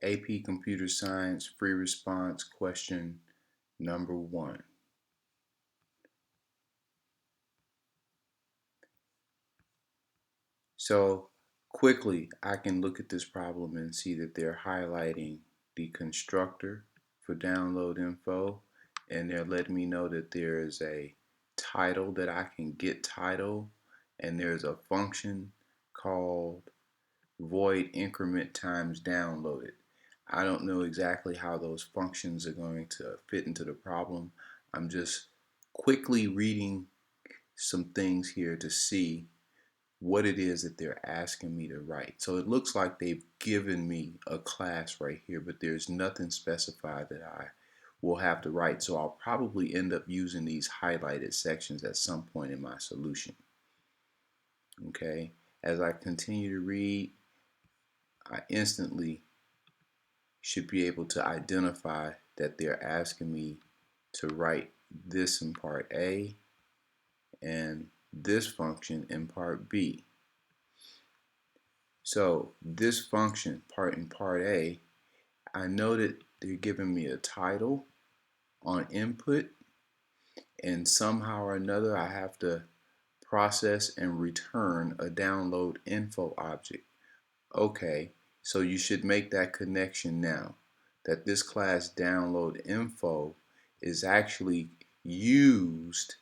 AP Computer Science Free Response Question number 1. So quickly I can look at this problem and see that they're highlighting the constructor for download info, and they're letting me know that there is a title that I can get title, and there's a function called void increment times downloaded. I don't know exactly how those functions are going to fit into the problem. I'm just quickly reading some things here to see what it is that they're asking me to write. So it looks like they've given me a class right here, but there's nothing specified that I will have to write. So I'll probably end up using these highlighted sections at some point in my solution. Okay, as I continue to read, I instantly should be able to identify that they're asking me to write this in part A and this function in part B. So this function part in part A, I know that they're giving me a title on input, and somehow or another I have to process and return a download info object. Okay, so you should make that connection now, that this class download info is actually used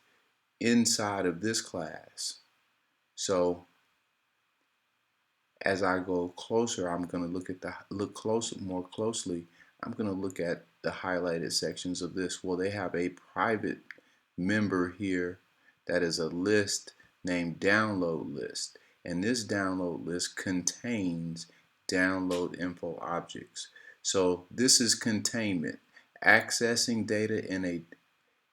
inside of this class. So as I go closer, I'm going to more closely. I'm going to look at the highlighted sections of this. Well, they have a private member here that is a list named download list, and this download list contains download info objects. So this is containment. Accessing data in a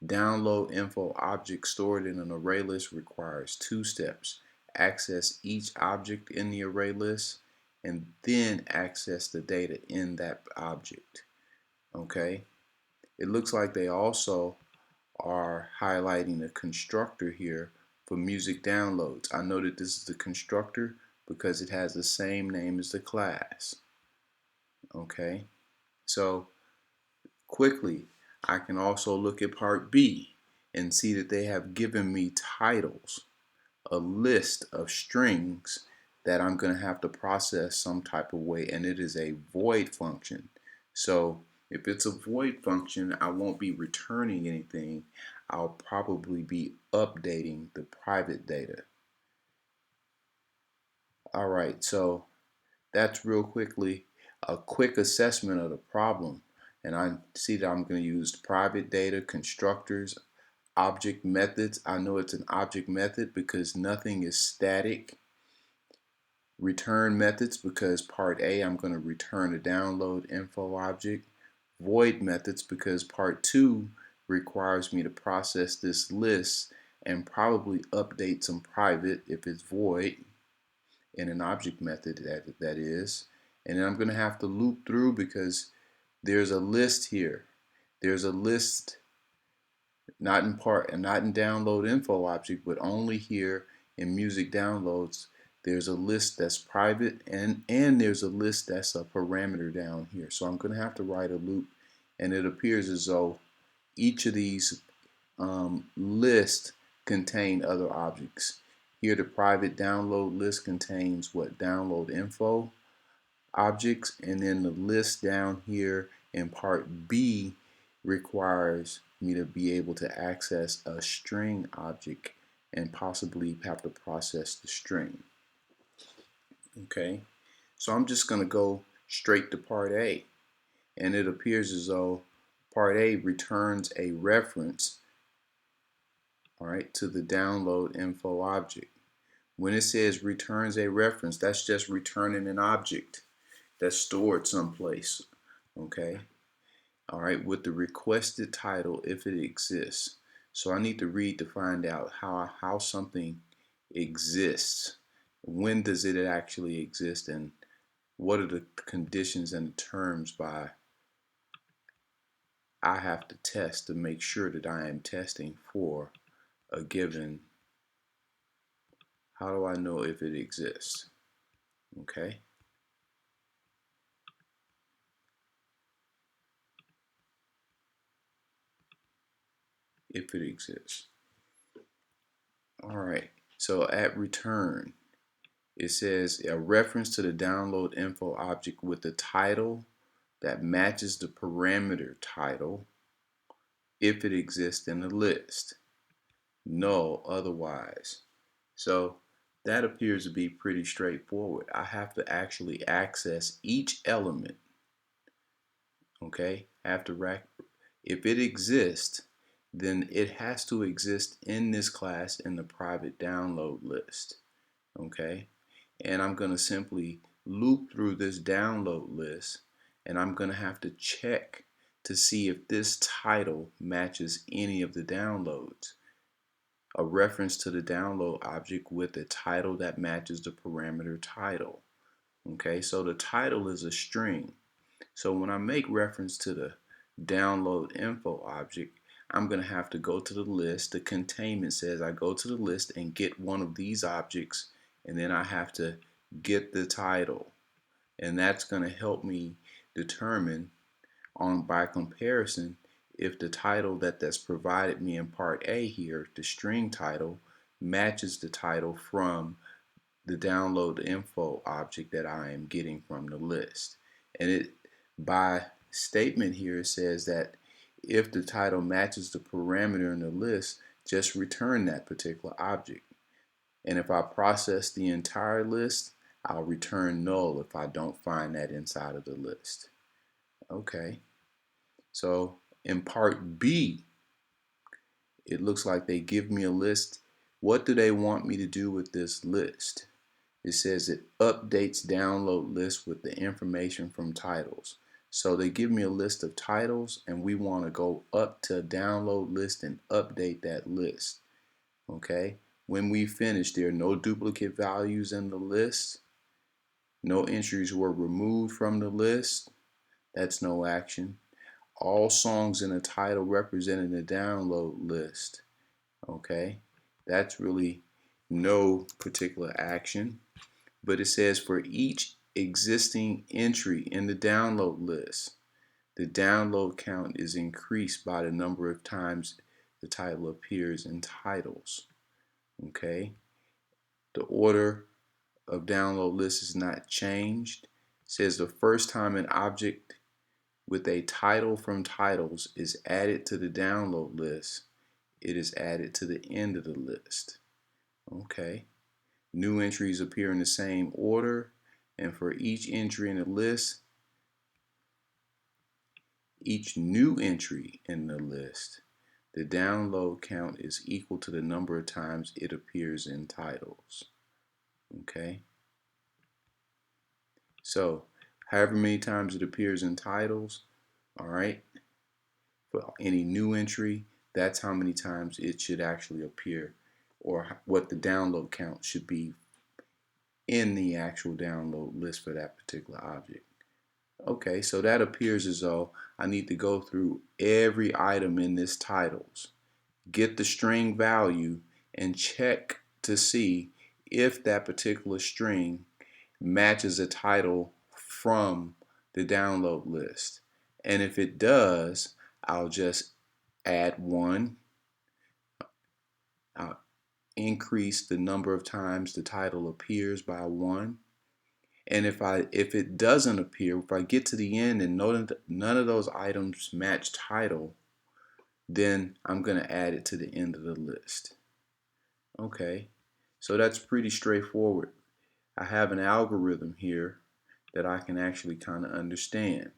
download info object stored in an array list requires 2 steps. Access each object in the array list and then access the data in that object. Okay, it looks like they also are highlighting the constructor here for music downloads. I know that this is the constructor because it has the same name as the class. Okay, so quickly I can also look at part B and see that they have given me titles, a list of strings that I'm going to have to process some type of way, and it is a void function. So if it's a void function, I won't be returning anything. I'll probably be updating the private data. All right, so that's real quickly a quick assessment of the problem. And I see that I'm going to use private data, constructors, object methods. I know it's an object method because nothing is static. Return methods because part A, I'm going to return a download info object. Void methods because part 2 requires me to process this list and probably update some private if it's void in an object method that is. And then I'm going to have to loop through because there's a list here. There's a list not in part and not in download info object, but only here in music downloads. There's a list that's private and there's a list that's a parameter down here. So I'm going to have to write a loop, and it appears as though each of these lists contain other objects. Here the private download list contains what? Download info objects, and then the list down here in part B requires me to be able to access a string object and possibly have to process the string. Okay, so I'm just going to go straight to part A, and it appears as though part A returns a reference, all right, to the download info object. When it says returns a reference, that's just returning an object that's stored someplace. Okay, all right, with the requested title if it exists. So I need to read to find out how something exists. When does it actually exist, and what are the conditions and the terms by I have to test to make sure that I am testing for a given. How do I know if it exists? Okay. if it exists. All right, so at return, it says a reference to the download info object with the title that matches the parameter title if it exists in the list. Null otherwise. So that appears to be pretty straightforward. I have to actually access each element. Okay, I have to if it exists, then it has to exist in this class in the private download list. Okay, and I'm going to simply loop through this download list, and I'm going to have to check to see if this title matches any of the downloads. A reference to the download object with a title that matches the parameter title. Okay, so the title is a string. So when I make reference to the download info object, I'm going to have to go to the list. The containment says I go to the list and get one of these objects, and then I have to get the title. And that's going to help me determine by comparison if the title that's provided me in part A here, the string title, matches the title from the download info object that I am getting from the list. And it by statement here it says that if the title matches the parameter in the list, just return that particular object. And if I process the entire list, I'll return null if I don't find that inside of the list. Okay, so in part B, it looks like they give me a list. What do they want me to do with this list? It says it updates download list with the information from titles. So they give me a list of titles, and we want to go up to download list and update that list. Okay, when we finish, there are no duplicate values in the list. No entries were removed from the list. That's no action. All songs in a title represented the download list. Okay, that's really no particular action. But it says for each existing entry in the download list, the download count is increased by the number of times the title appears in titles. Okay, the order of download list is not changed. It says the first time an object with a title from titles is added to the download list, it is added to the end of the list. Okay. New entries appear in the same order, and for each entry in the list, each new entry in the list, the download count is equal to the number of times it appears in titles. Okay? So, however many times it appears in titles, all right, for any new entry, that's how many times it should actually appear, or what the download count should be in the actual download list for that particular object. Okay, so that appears as though I need to go through every item in this titles, get the string value, and check to see if that particular string matches a title from the download list. And if it does, I'll just add one. I'll increase the number of times the title appears by one. And if it doesn't appear, if I get to the end and none of those items match title, then I'm going to add it to the end of the list. Okay, so that's pretty straightforward. I have an algorithm here that I can actually kind of understand.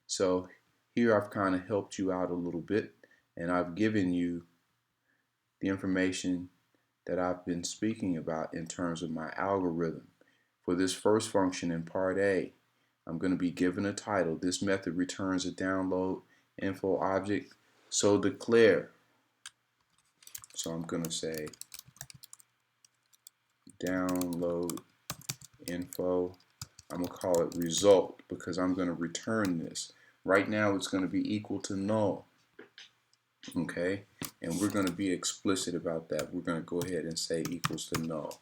So here I've kind of helped you out a little bit, and I've given you the information that I've been speaking about in terms of my algorithm. For this first function in part A, I'm going to be given a title. This method returns a download info object. So declare. So I'm going to say download info. I'm going to call it result because I'm going to return this. Right now it's going to be equal to null. Okay, and we're going to be explicit about that. We're going to go ahead and say equals to null.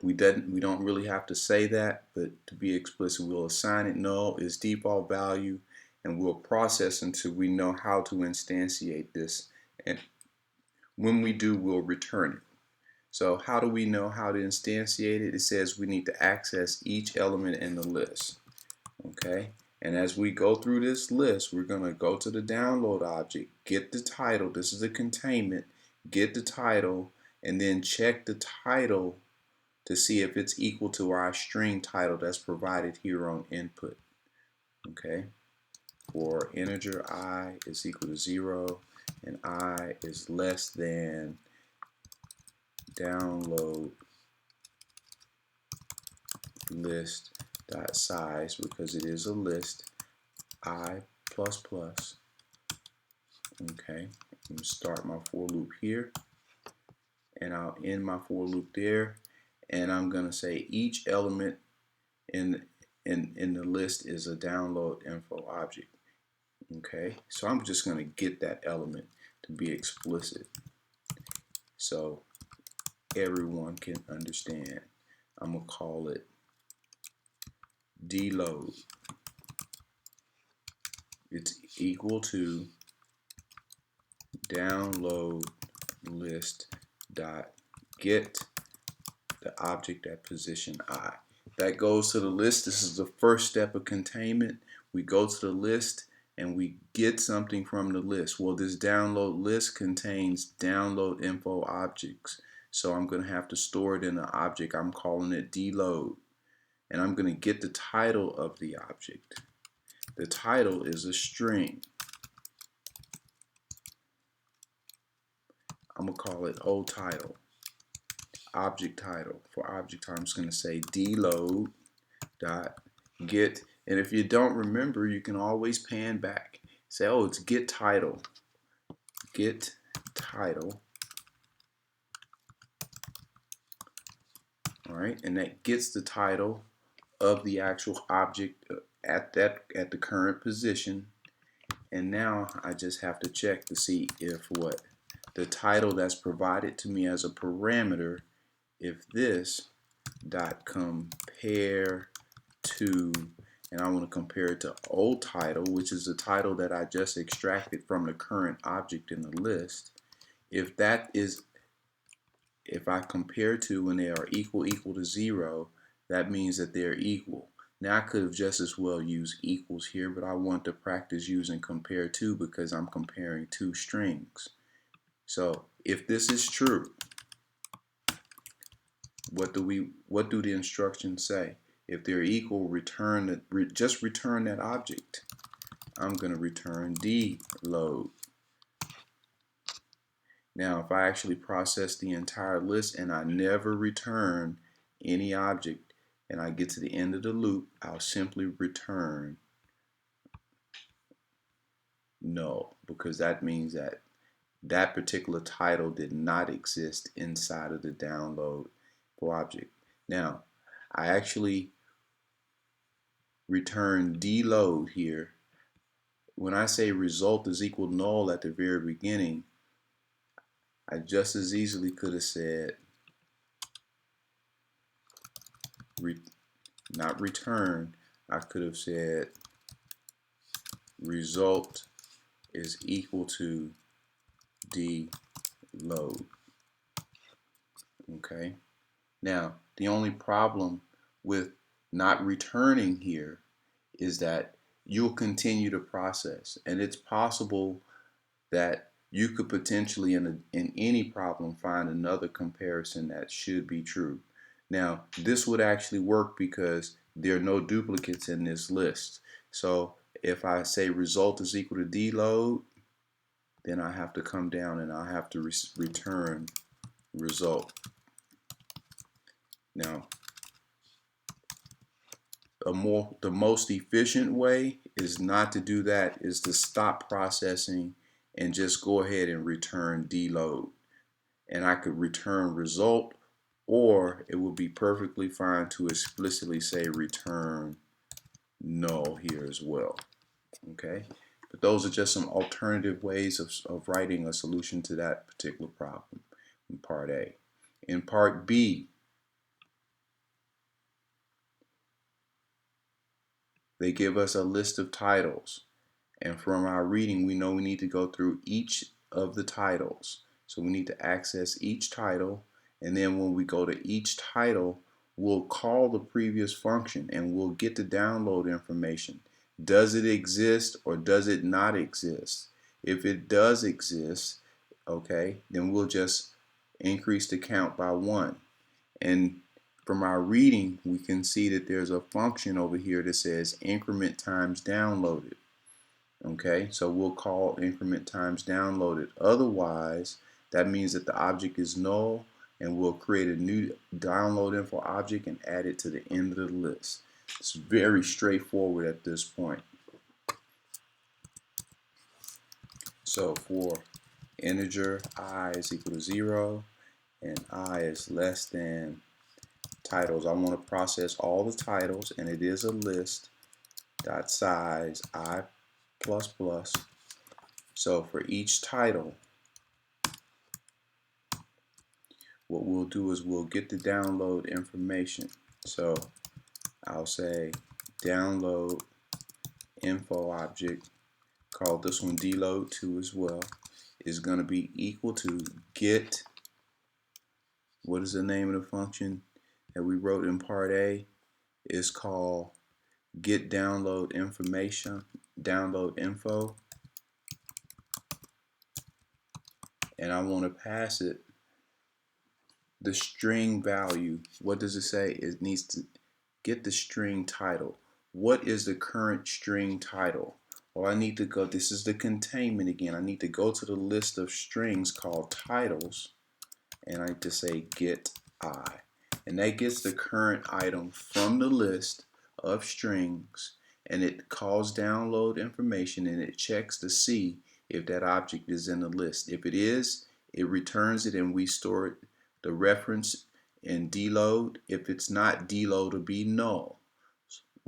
We don't really have to say that, but to be explicit, we'll assign it null as default value, and we'll process until we know how to instantiate this And when we do, we'll return it. So how do we know how to instantiate it? It says we need to access each element in the list. Okay, and as we go through this list, we're going to go to the download object, get the title. This is the containment. Get the title, and then check the title to see if it's equal to our string title that's provided here on input. Okay, for integer I is equal to 0 and I is less than download list dot size, because it is a list, I plus plus. Okay, I'm gonna start my for loop here, and I'll end my for loop there, and I'm gonna say each element in the list is a download info object. Okay, so I'm just gonna get that element to be explicit so everyone can understand. I'm gonna call it dload. It's equal to download list dot get the object at position I. That goes to the list. This is the first step of containment. We go to the list and we get something from the list. Well, this download list contains download info objects. So I'm going to have to store it in an object. I'm calling it dload. And I'm going to get the title of the object. The title is a string. I'm going to call it oTitle. Object title. For object title, I'm just going to say dload dot get, and if you don't remember, you can always pan back. Say, oh, it's get title. Get title. All right, and that gets the title of the actual object at the current position. And now I just have to check to see if what the title that's provided to me as a parameter, if this dot compare to, and I want to compare it to oTitle, which is the title that I just extracted from the current object in the list. If I compare to and they are equal to 0, that means that they're equal. Now I could have just as well used equals here, but I want to practice using compare to because I'm comparing two strings. So if this is true, what do the instructions say? If they're equal, just return that object. I'm going to return dload. Now, if I actually process the entire list and I never return any object and I get to the end of the loop, I'll simply return null, because that means that that particular title did not exist inside of the download for object. Now, I actually return dload here. When I say result is equal null at the very beginning, I just as easily could have said not return. I could have said result is equal to dload. Okay. Now, the only problem with not returning here is that you'll continue to process, and it's possible that you could potentially in any problem find another comparison that should be true. Now, this would actually work because there are no duplicates in this list. So if I say result is equal to dload, then I have to come down and I have to return result. Now, the most efficient way is not to do that, is to stop processing and just go ahead and return dload. And I could return result, or it would be perfectly fine to explicitly say return null here as well. Okay, but those are just some alternative ways of writing a solution to that particular problem in part A. In part B, they give us a list of titles, and from our reading we know we need to go through each of the titles. So we need to access each title, and then when we go to each title, we'll call the previous function and we'll get the download information. Does it exist or does it not exist? If it does exist, okay, then we'll just increase the count by 1. And from our reading, we can see that there's a function over here that says increment times downloaded. Okay, so we'll call increment times downloaded. Otherwise, that means that the object is null, and we'll create a new download info object and add it to the end of the list. It's very straightforward at this point. So for integer I is equal to 0 and I is less than titles, I want to process all the titles, and it is a list dot size I plus plus. So for each title, what we'll do is we'll get the download information. So I'll say download info object, call this one dload2 as well, is going to be equal to get, what is the name of the function that we wrote in part A? Is called get download information, download info, and I want to pass it the string value. What does it say? It needs to get the string title. What is the current string title? Well, I need to go, this is the containment again. I need to go to the list of strings called titles, and I need to say get I. And that gets the current item from the list of strings, and it calls download information, and it checks to see if that object is in the list. If it is, it returns it, and we store it, the reference, in dload. If it's not, dload will be null.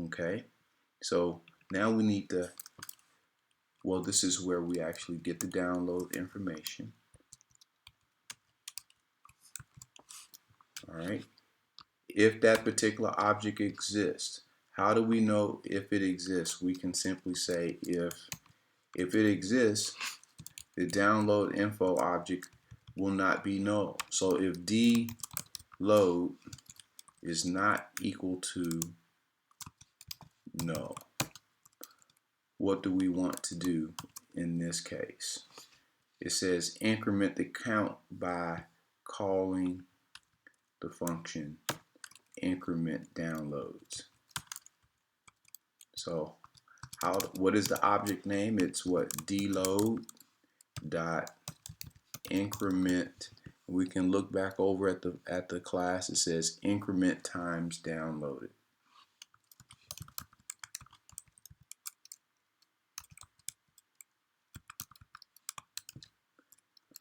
Okay, so now we need to, well, this is where we actually get the download information. All right, if that particular object exists, how do we know if it exists? We can simply say if it exists, the download info object will not be null. So if dload is not equal to null, what do we want to do in this case? It says increment the count by calling the function increment downloads. So what is the object name? It's what, dload dot increment. We can look back over at the class. It says increment times downloaded.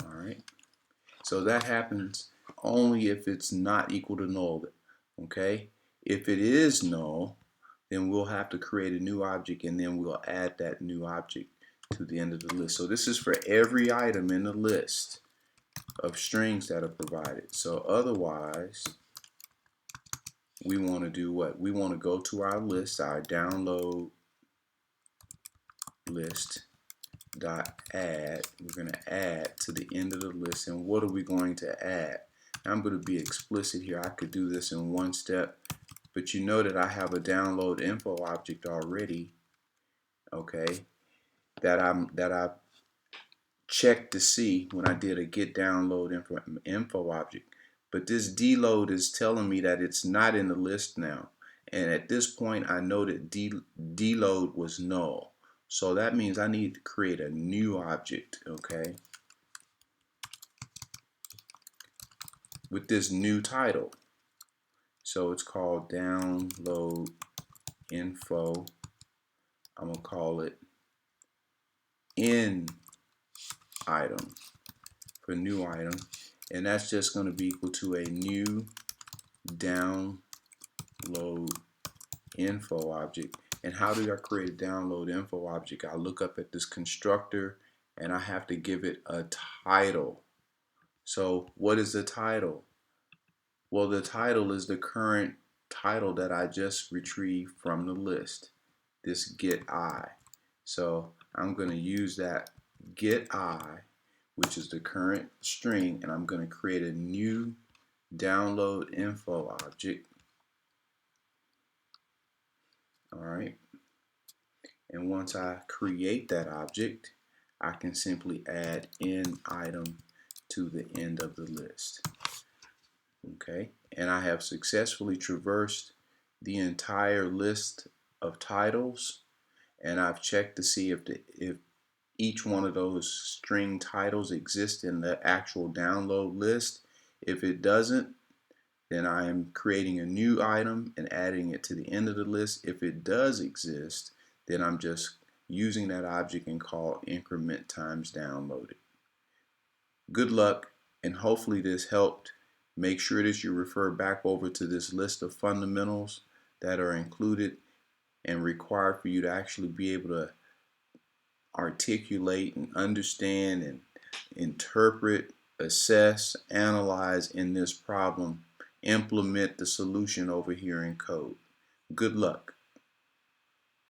All right, so that happens only if it's not equal to null. Okay, if it is null, then we'll have to create a new object, and then we'll add that new object to the end of the list. So this is for every item in the list of strings that are provided. So otherwise, we want to do what? We want to go to our list, our download list dot add. We're going to add to the end of the list, and what are we going to add? I'm going to be explicit here. I could do this in one step, but you know that I have a download info object already, okay, that I checked to see when I did a get download info object. But this dload is telling me that it's not in the list now, and at this point I know that dload was null. So that means I need to create a new object, okay, with this new title. So it's called download info. I'm gonna call it in item for new item, and that's just going to be equal to a new download info object. And how do I create a download info object? I look up at this constructor, and I have to give it a title. So what is the title? Well, the title is the current title that I just retrieved from the list, this get I. So I'm going to use that get I which is the current string, and I'm going to create a new download info object. All right. And once I create that object, I can simply add in item to the end of the list. Okay, and I have successfully traversed the entire list of titles, and I've checked to see if each one of those string titles exists in the actual download list. If it doesn't, then I am creating a new item and adding it to the end of the list. If it does exist, then I'm just using that object and call increment times downloaded. Good luck, and hopefully this helped. Make sure that you refer back over to this list of fundamentals that are included and required for you to actually be able to articulate and understand and interpret, assess, analyze in this problem, implement the solution over here in code. Good luck.